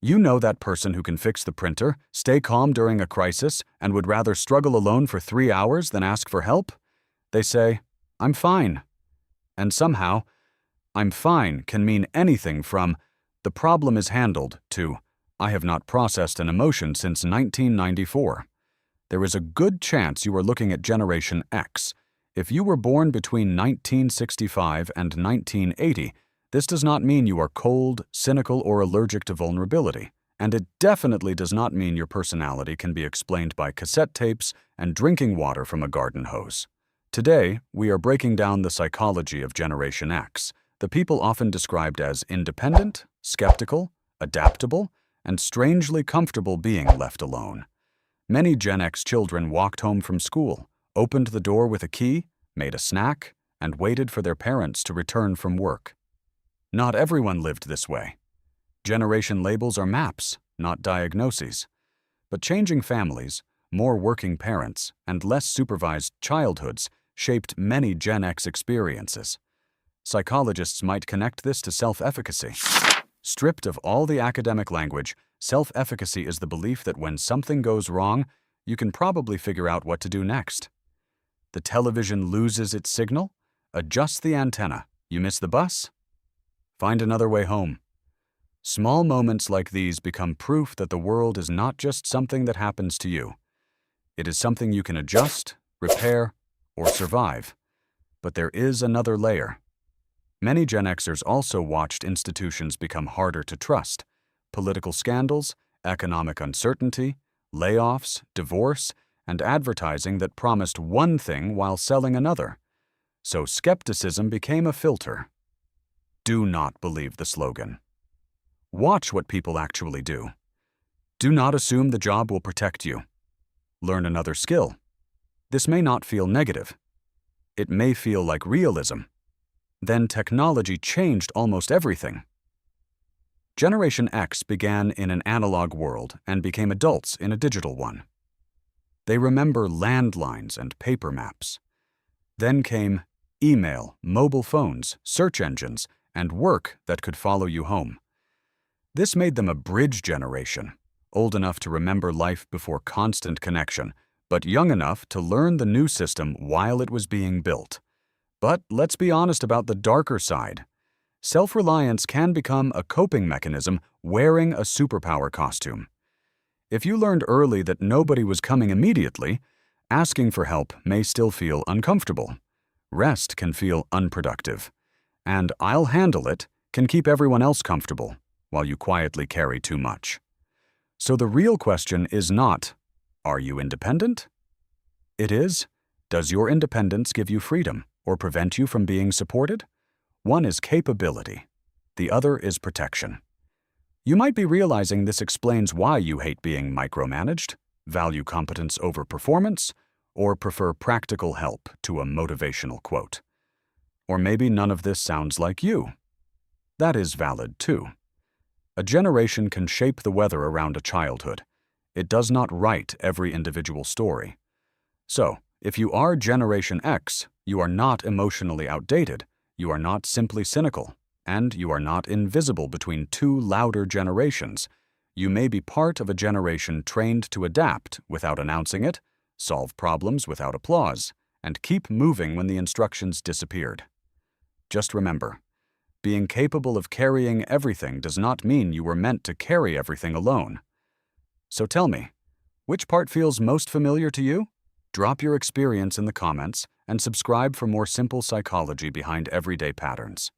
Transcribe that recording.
You know that person who can fix the printer, stay calm during a crisis, and would rather struggle alone for 3 hours than ask for help? They say, "I'm fine." And somehow, "I'm fine" can mean anything from "the problem is handled" to "I have not processed an emotion since 1994. There is a good chance you are looking at Generation X. If you were born between 1965 and 1980, this does not mean you are cold, cynical, or allergic to vulnerability, and it definitely does not mean your personality can be explained by cassette tapes and drinking water from a garden hose. Today, we are breaking down the psychology of Generation X, the people often described as independent, skeptical, adaptable, and strangely comfortable being left alone. Many Gen X children walked home from school, opened the door with a key, made a snack, and waited for their parents to return from work. Not everyone lived this way. Generation labels are maps, not diagnoses. But changing families, more working parents, and less supervised childhoods shaped many Gen X experiences. Psychologists might connect this to self-efficacy. Stripped of all the academic language, self-efficacy is the belief that when something goes wrong, you can probably figure out what to do next. The television loses its signal? Adjust the antenna. You miss the bus? Find another way home. Small moments like these become proof that the world is not just something that happens to you. It is something you can adjust, repair, or survive. But there is another layer. Many Gen Xers also watched institutions become harder to trust. Political scandals, economic uncertainty, layoffs, divorce, and advertising that promised one thing while selling another. So skepticism became a filter. Do not believe the slogan. Watch what people actually do. Do not assume the job will protect you. Learn another skill. This may not feel negative. It may feel like realism. Then technology changed almost everything. Generation X began in an analog world and became adults in a digital one. They remember landlines and paper maps. Then came email, mobile phones, search engines, and work that could follow you home. This made them a bridge generation, old enough to remember life before constant connection, but young enough to learn the new system while it was being built. But let's be honest about the darker side. Self-reliance can become a coping mechanism wearing a superpower costume. If you learned early that nobody was coming immediately, asking for help may still feel uncomfortable. Rest can feel unproductive. And "I'll handle it" can keep everyone else comfortable, while you quietly carry too much. So the real question is not, are you independent? It is, does your independence give you freedom or prevent you from being supported? One is capability. The other is protection. You might be realizing this explains why you hate being micromanaged, value competence over performance, or prefer practical help to a motivational quote. Or maybe none of this sounds like you. That is valid too. A generation can shape the weather around a childhood. It does not write every individual story. So, if you are Generation X, you are not emotionally outdated, you are not simply cynical, and you are not invisible between two louder generations. You may be part of a generation trained to adapt without announcing it, solve problems without applause, and keep moving when the instructions disappeared. Just remember, being capable of carrying everything does not mean you were meant to carry everything alone. So tell me, which part feels most familiar to you? Drop your experience in the comments and subscribe for more simple psychology behind everyday patterns.